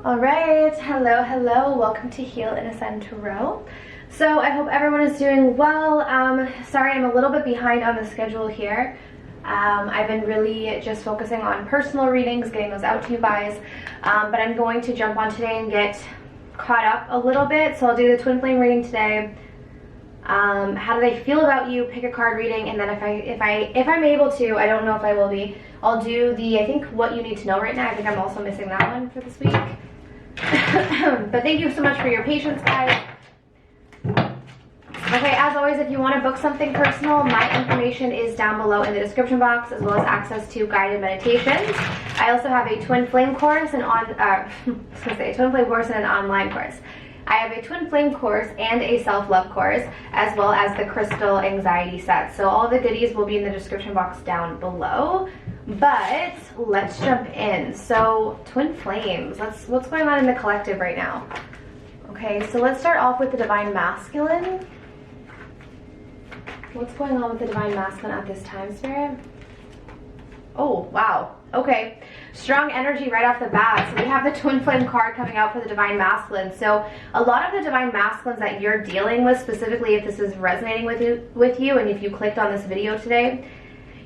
All right, hello, welcome to Heal and Ascend Tarot. So I hope everyone is doing well. Sorry, I'm a little bit behind on the schedule here. I've been really just focusing on personal readings, getting those out to you guys, but I'm going to jump on today and get caught up a little bit. So I'll do the twin flame reading today. How do they feel about you? Pick a card reading, and then if I'm able to, I don't know if I will be, I'll do the I think what you need to know right now. I think I'm also missing that one for this week. But thank you so much for your patience, guys. Okay, as always, if you want to book something personal, my information is down below in the description box, as well as access to guided meditations. I also have a twin flame course and a twin flame course and an online course. I have a twin flame course and a self-love course, as well as the crystal anxiety set. So all the goodies will be in the description box down below. But let's jump in. So twin flames, what's going on in the collective right now? Okay, so let's start off with the divine masculine. What's going on with the divine masculine at this time, Spirit? Oh, wow. Okay, strong energy right off the bat. So we have the twin flame card coming out for the divine masculine. So a lot of the divine masculines that you're dealing with, specifically if this is resonating with you and if you clicked on this video today,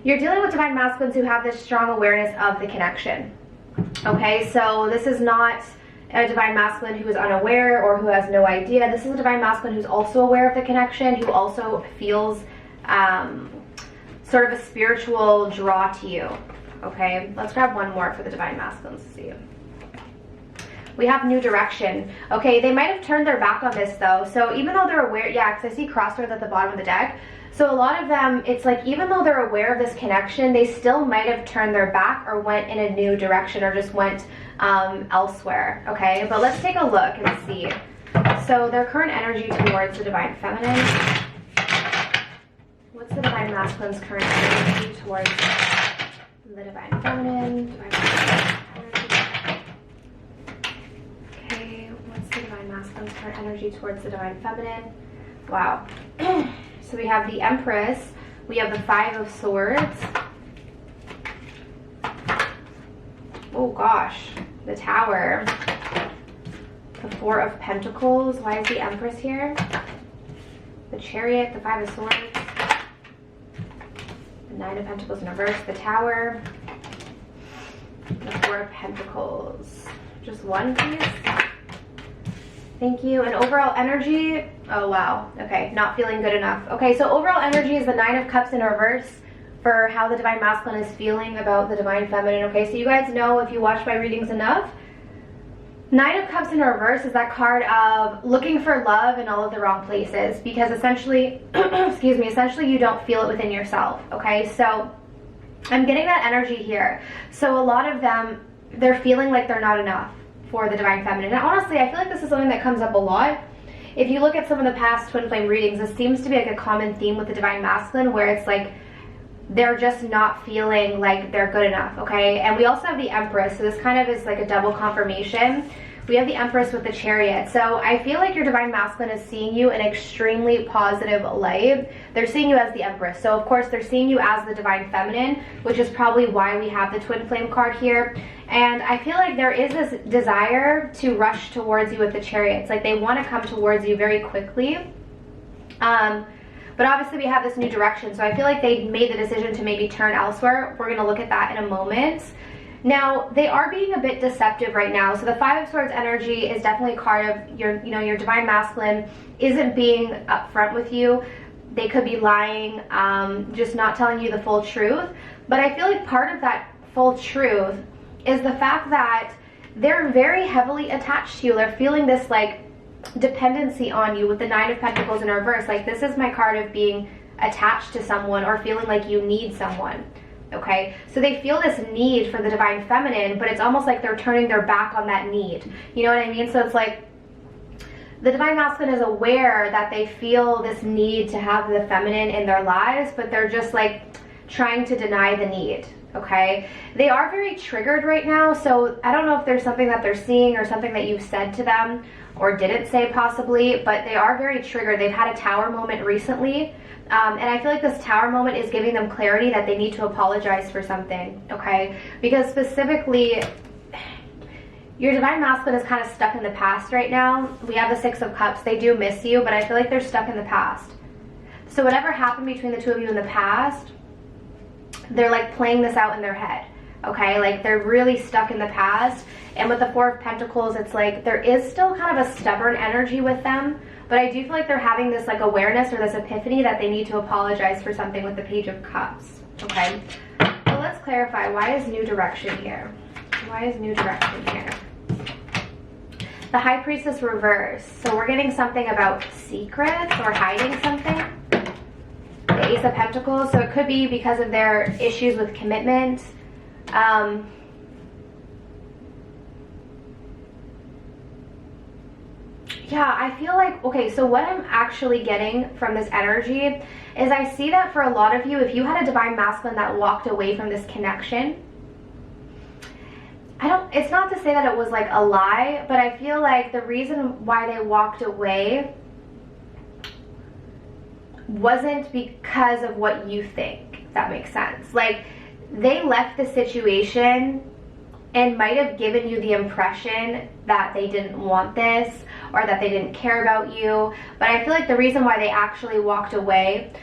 you're dealing with divine masculines who have this strong awareness of the connection. Okay, so this is not a divine masculine who is unaware or who has no idea. This is a divine masculine who's also aware of the connection, who also feels sort of a spiritual draw to you. Okay, let's grab one more for the divine masculines to see. We have new direction. Okay, they might have turned their back on this though. So even though they're aware, yeah, because I see crossroads at the bottom of the deck. So a lot of them, it's like even though they're aware of this connection, they still might have turned their back or went in a new direction or just went elsewhere. Okay, but let's take a look and see. So their current energy towards the divine feminine. What's the divine masculine's current energy towards the divine feminine? Okay, what's the divine masculine's current energy towards the divine feminine? Wow. So we have the Empress, we have the Five of Swords. Oh gosh, the Tower, the Four of Pentacles. Why is the Empress here? The Chariot, the Five of Swords, the Nine of Pentacles in reverse, the Tower, the Four of Pentacles. Just one, please. Thank you. And overall energy, oh wow, okay, not feeling good enough. Okay, so overall energy is the Nine of Cups in reverse for how the divine masculine is feeling about the divine feminine. Okay, so you guys know, if you watch my readings enough, Nine of Cups in reverse is that card of looking for love in all of the wrong places, because essentially, excuse me, essentially you don't feel it within yourself. Okay, so I'm getting that energy here. So a lot of them, they're feeling like they're not enough for the divine feminine. And honestly, I feel like this is something that comes up a lot. If you look at some of the past twin flame readings, this seems to be like a common theme with the divine masculine, where it's like they're just not feeling like they're good enough. Okay, and we also have the Empress, so this kind of is like a double confirmation. We have the Empress with the Chariot. So I feel like your divine masculine is seeing you in extremely positive light. They're seeing you as the Empress. So of course they're seeing you as the divine feminine, which is probably why we have the twin flame card here. And I feel like there is this desire to rush towards you with the Chariot. It's like they want to come towards you very quickly. But obviously we have this new direction. So I feel like they made the decision to maybe turn elsewhere. We're going to look at that in a moment. Now, they are being a bit deceptive right now. So the Five of Swords energy is definitely a card of your, your divine masculine isn't being upfront with you. They could be lying, just not telling you the full truth. But I feel like part of that full truth is the fact that they're very heavily attached to you. They're feeling this like dependency on you with the Nine of Pentacles in reverse. Like, this is my card of being attached to someone or feeling like you need someone. Okay, so they feel this need for the divine feminine, but it's almost like they're turning their back on that need. You know what I mean? So it's like the divine masculine is aware that they feel this need to have the feminine in their lives, but they're just like trying to deny the need. Okay, they are very triggered right now. So I don't know if there's something that they're seeing or something that you've said to them or didn't say possibly, but they are very triggered. They've had a tower moment recently. And I feel like this tower moment is giving them clarity that they need to apologize for something, okay? Because specifically, Your divine masculine is kind of stuck in the past right now. We have the Six of Cups. They do miss you, but I feel like they're stuck in the past. So whatever happened between the two of you in the past, they're like playing this out in their head, okay? Like they're really stuck in the past. And with the Four of Pentacles, it's like there is still kind of a stubborn energy with them, but I do feel like they're having this like awareness or this epiphany that they need to apologize for something with the Page of Cups, okay? So let's clarify, why is new direction here? Why is new direction here? The High Priestess reverse. So we're getting something about secrets or hiding something. The Ace of Pentacles. So it could be because of their issues with commitment. Yeah, I feel like, okay, so what I'm actually getting from this energy is I see that for a lot of you, if you had a divine masculine that walked away from this connection, it's not to say that it was like a lie, but I feel like the reason why they walked away wasn't because of what you think, if that makes sense. Like, they left the situation and might have given you the impression that they didn't want this or that they didn't care about you. But I feel like the reason why they actually walked away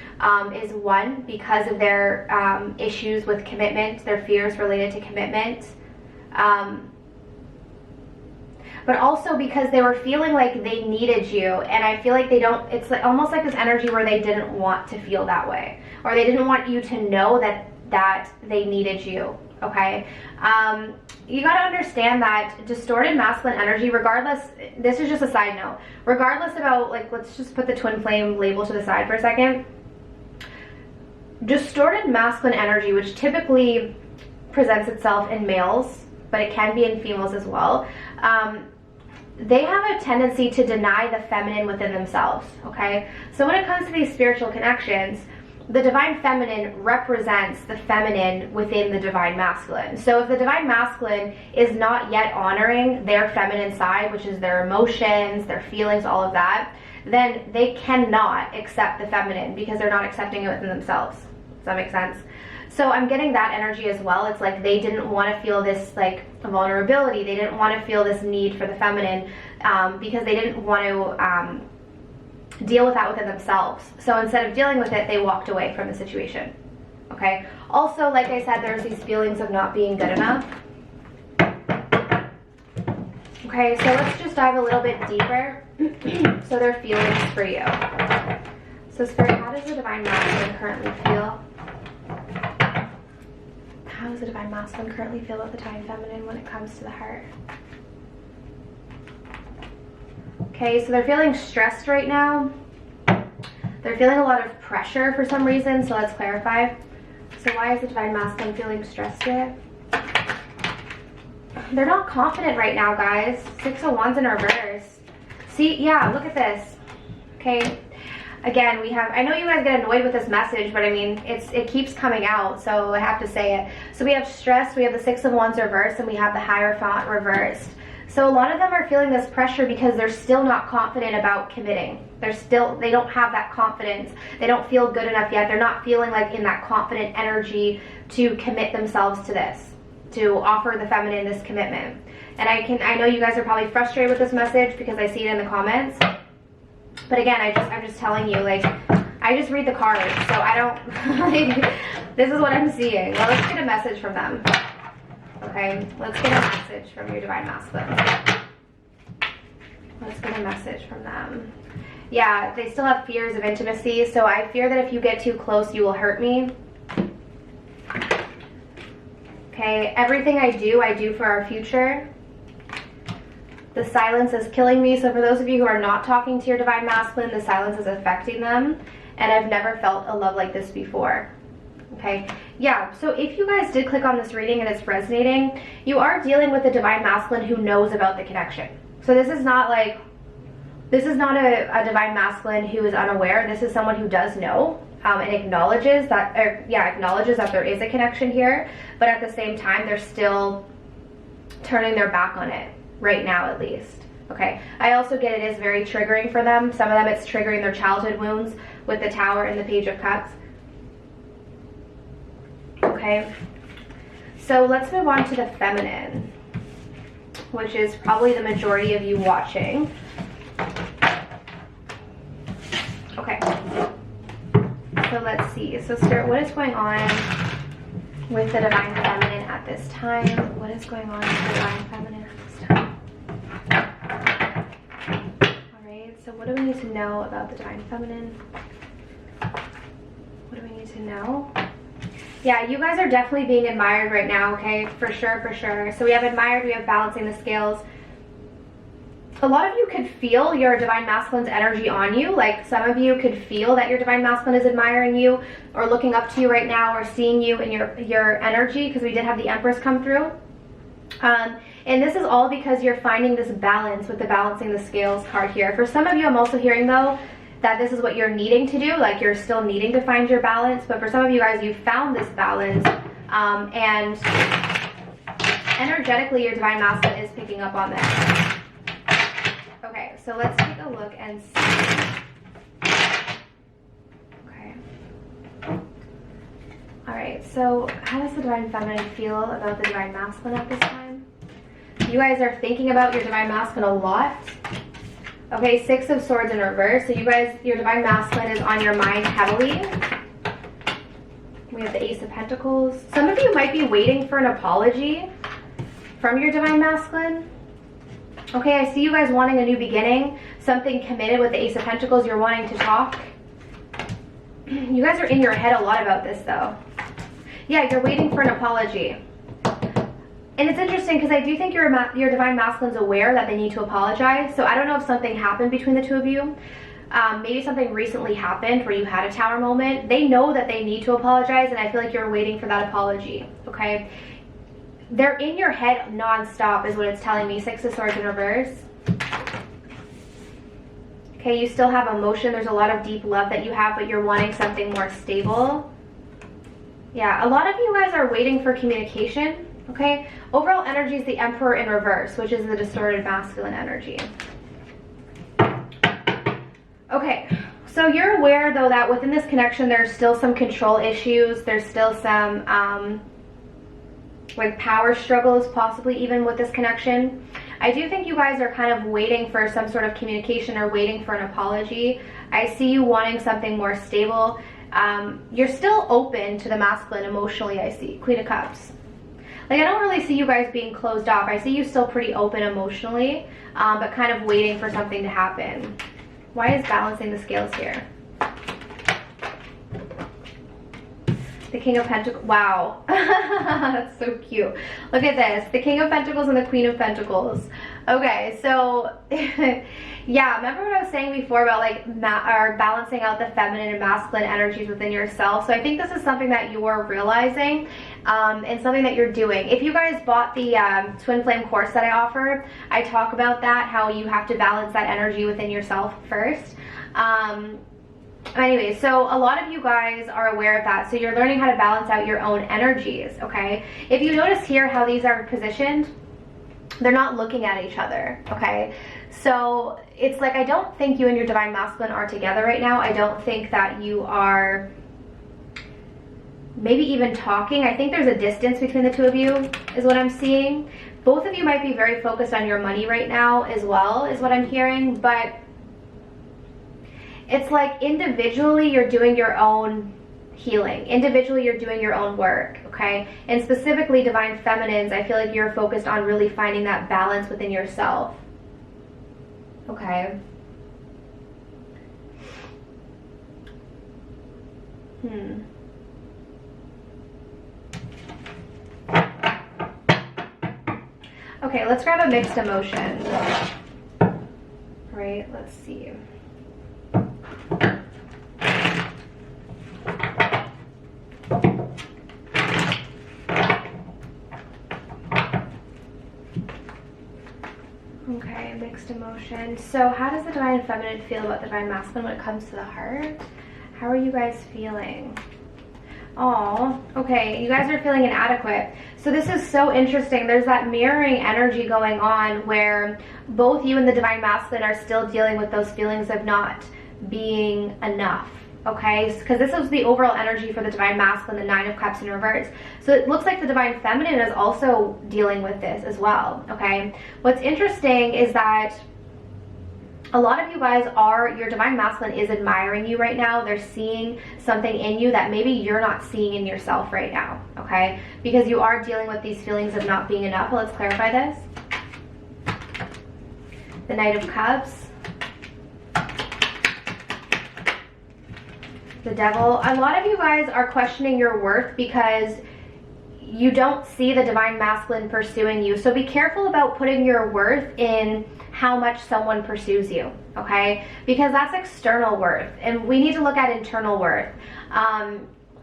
is one, because of their issues with commitment, their fears related to commitment. But also because they were feeling like they needed you, and I feel like they don't, it's like, almost like this energy where they didn't want to feel that way, or they didn't want you to know that they needed you, okay? You got to understand that distorted masculine energy, regardless, this is just a side note, regardless about, like, let's just put the twin flame label to the side for a second. Distorted masculine energy, which typically presents itself in males, but it can be in females as well, they have a tendency to deny the feminine within themselves, okay? So when it comes to these spiritual connections, the divine feminine represents the feminine within the divine masculine. So if the divine masculine is not yet honoring their feminine side, which is their emotions, their feelings, all of that, then they cannot accept the feminine because they're not accepting it within themselves. Does that make sense? So I'm getting that energy as well. It's like they didn't want to feel this like vulnerability. They didn't want to feel this need for the feminine because they didn't want to deal with that within themselves. So instead of dealing with it, they walked away from the situation. Okay. Also, like I said, there's these feelings of not being good enough. Okay, so let's just dive a little bit deeper. So their feelings for you. So Spirit, how does the divine masculine currently feel? How does the divine masculine currently feel about the divine feminine when it comes to the heart? Okay, so they're feeling stressed right now. They're feeling a lot of pressure for some reason, so let's clarify. So why is the divine masculine feeling stressed here? They're not confident right now, guys. Six of Wands in reverse. See, yeah, look at this. Okay. Again, we have, I know you guys get annoyed with this message, but I mean, it keeps coming out, so I have to say it. So we have stress, we have the Six of Wands reversed, and we have the Hierophant reversed. So a lot of them are feeling this pressure because they're still not confident about committing. They don't have that confidence. They don't feel good enough yet. They're not feeling like in that confident energy to commit themselves to this, to offer the feminine this commitment. And I know you guys are probably frustrated with this message because I see it in the comments. But again, I'm just telling you, like, I just read the cards, so I don't, like, this is what I'm seeing. Well, let's get a message from them. Okay, let's get a message from your divine masculine. Let's get a message from them. Yeah, they still have fears of intimacy, so I fear that if you get too close, you will hurt me. Okay, everything I do for our future. The silence is killing me. So for those of you who are not talking to your divine masculine, the silence is affecting them. And I've never felt a love like this before. Okay, yeah, so if you guys did click on this reading and it's resonating, you are dealing with a divine masculine who knows about the connection. So this is not like, this is not a divine masculine who is unaware. This is someone who does know and acknowledges that, acknowledges that there is a connection here, but at the same time, they're still turning their back on it. Right now, at least. Okay, I also get it is very triggering for them. Some of them it's triggering their childhood wounds with the Tower and the Page of Cups. Okay, so let's move on to the feminine. which is probably the majority of you watching. Okay. So let's see. So Spirit, what is going on with the Divine Feminine at this time? What is going on with the Divine Feminine at this time? Alright, so what do we need to know about the Divine Feminine? What do we need to know? Yeah, you guys are definitely being admired right now, okay? For sure, for sure. So we have admired, we have balancing the scales. A lot of you could feel your Divine Masculine's energy on you. Like some of you could feel that your Divine Masculine is admiring you or looking up to you right now or seeing you in your energy, because we did have the Empress come through. And this is all because you're finding this balance with the balancing the scales card here. For some of you, I'm also hearing though that this is what you're needing to do. Like you're still needing to find your balance. But for some of you guys, you found this balance. And energetically, your Divine Masculine is picking up on this. Okay, so let's take a look and see. Okay. Alright, so how does the Divine Feminine feel about the Divine Masculine at this time? You guys are thinking about your Divine Masculine a lot. Okay, Six of Swords in reverse. So you guys, your Divine Masculine is on your mind heavily. We have the Ace of Pentacles. Some of you might be waiting for an apology from your Divine Masculine. Okay, I see you guys wanting a new beginning, something committed with the Ace of Pentacles. You're wanting to talk. You guys are in your head a lot about this though. Yeah, you're waiting for an apology. And it's interesting because I do think your Divine Masculine's aware that they need to apologize. So I don't know if something happened between the two of you. Maybe something recently happened where you had a Tower moment. They know that they need to apologize, and I feel like you're waiting for that apology, okay? They're in your head non-stop is what it's telling me. Six of Swords in reverse. Okay, you still have emotion. There's a lot of deep love that you have, but you're wanting something more stable. Yeah, a lot of you guys are waiting for communication, okay? Overall energy is the Emperor in reverse, which is the distorted masculine energy. Okay, so you're aware though that within this connection there's still some control issues. There's still some like power struggles, possibly even with this connection. I do think you guys are kind of waiting for some sort of communication or waiting for an apology. I see you wanting something more stable. You're still open to the masculine emotionally, I see. Queen of Cups. Like, I don't really see you guys being closed off. I see you still pretty open emotionally, but kind of waiting for something to happen. Why is balancing the scales here? The King of Pentacles. Wow. That's so cute. Look at this. The King of Pentacles and the Queen of Pentacles. Okay, so yeah, remember what I was saying before about like balancing out the feminine and masculine energies within yourself? So I think this is something that you're realizing and something that you're doing. If you guys bought the Twin Flame course that I offer, I talk about that, how you have to balance that energy within yourself first. Anyway, so a lot of you guys are aware of that, so you're learning how to balance out your own energies, okay? If you notice here how these are positioned, they're not looking at each other, okay? So it's like, I don't think you and your Divine Masculine are together right now. I don't think that you are maybe even talking. I think there's a distance between the two of you is what I'm seeing. Both of you might be very focused on your money right now as well, is what I'm hearing, but it's like individually you're doing your own healing. Individually you're doing your own work, okay? And specifically Divine Feminines, I feel like you're focused on really finding that balance within yourself, okay? Okay, let's grab a mixed emotion. All right, let's see. Okay, mixed emotion. So how does the Divine Feminine feel about the Divine Masculine when it comes to the heart? How are you guys feeling? Oh, okay, you guys are feeling inadequate. So this is so interesting. There's that mirroring energy going on where both you and the Divine Masculine are still dealing with those feelings of not being enough, okay? Because this is the overall energy for the Divine Masculine, the Nine of Cups in reverse. So it looks like the Divine Feminine is also dealing with this as well, okay? What's interesting is that a lot of you guys your Divine Masculine is admiring you right now. They're seeing something in you that maybe you're not seeing in yourself right now, okay? Because you are dealing with these feelings of not being enough. Let's clarify this. The Knight of Cups. The Devil. A lot of you guys are questioning your worth because you don't see the Divine Masculine pursuing you. So be careful about putting your worth in how much someone pursues you, okay? Because that's external worth, and we need to look at internal worth.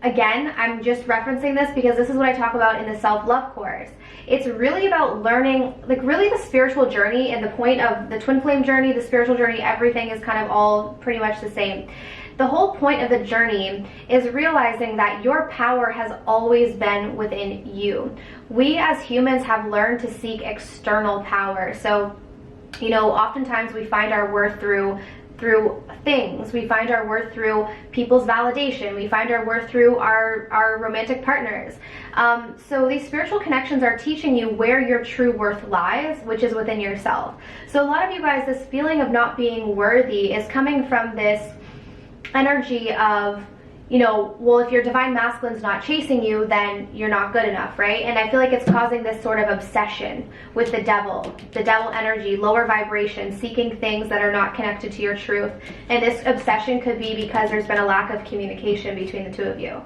Again, I'm just referencing this because this is what I talk about in the self-love course. It's really about learning, like really the spiritual journey, and the point of the twin flame journey, the spiritual journey, everything is kind of all pretty much the same. The whole point of the journey is realizing that your power has always been within you. We as humans have learned to seek external power. So, you know, oftentimes we find our worth through things. We find our worth through people's validation. We find our worth through our romantic partners. So these spiritual connections are teaching you where your true worth lies, which is within yourself. So a lot of you guys, this feeling of not being worthy is coming from this energy of, you know, well, if your Divine Masculine's not chasing you, then you're not good enough, right? And I feel like it's causing this sort of obsession with the devil energy, lower vibration, seeking things that are not connected to your truth. And this obsession could be because there's been a lack of communication between the two of you.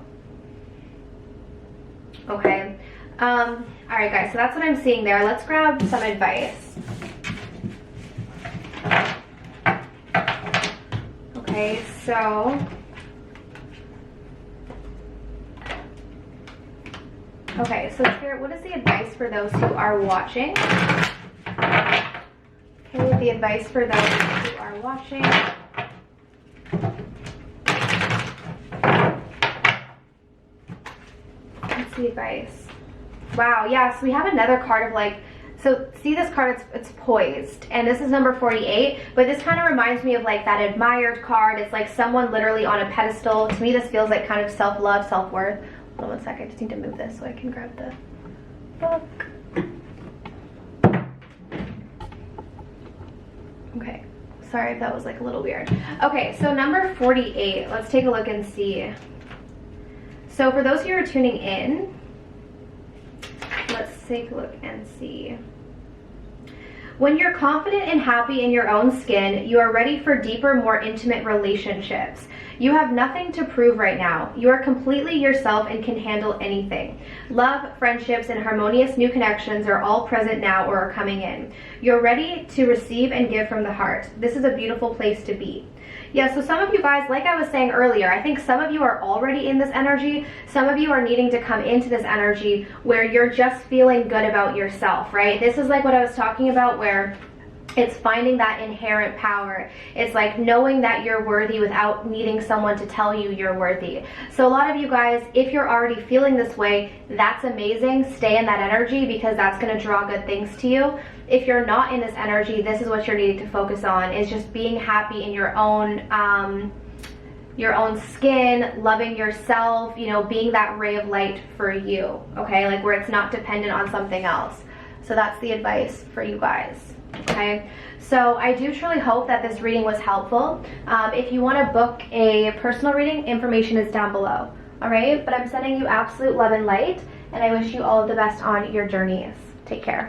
Okay. All right, guys, so that's what I'm seeing there. Let's grab some advice. Okay, so Spirit, what is the advice for those who are watching? Okay, the advice for those who are watching. What's the advice? Wow, yeah, so we have another card of like, so see this card, it's poised, and this is number 48, but this kind of reminds me of like that admired card. It's like someone literally on a pedestal. To me, this feels like kind of self-love, self-worth. Hold on one second, I just need to move this so I can grab the book. Okay, sorry if that was like a little weird. Okay, so number 48, let's take a look and see. So for those who are tuning in, let's take a look and see. When you're confident and happy in your own skin, you are ready for deeper, more intimate relationships. You have nothing to prove right now. You are completely yourself and can handle anything. Love, friendships, and harmonious new connections are all present now or are coming in. You're ready to receive and give from the heart. This is a beautiful place to be. Yeah, so some of you guys, like I was saying earlier, I think some of you are already in this energy. Some of you are needing to come into this energy where you're just feeling good about yourself, right? This is like what I was talking about, where it's finding that inherent power. It's like knowing that you're worthy without needing someone to tell you you're worthy. So a lot of you guys, if you're already feeling this way, that's amazing. Stay in that energy because that's going to draw good things to you. If you're not in this energy, this is what you're needing to focus on, is just being happy in your own skin, loving yourself, you know, being that ray of light for you, okay? Like where it's not dependent on something else. So that's the advice for you guys. Okay, so I do truly hope that this reading was helpful. If you want to book a personal reading, information is down below. All right, but I'm sending you absolute love and light, and I wish you all of the best on your journeys. Take care.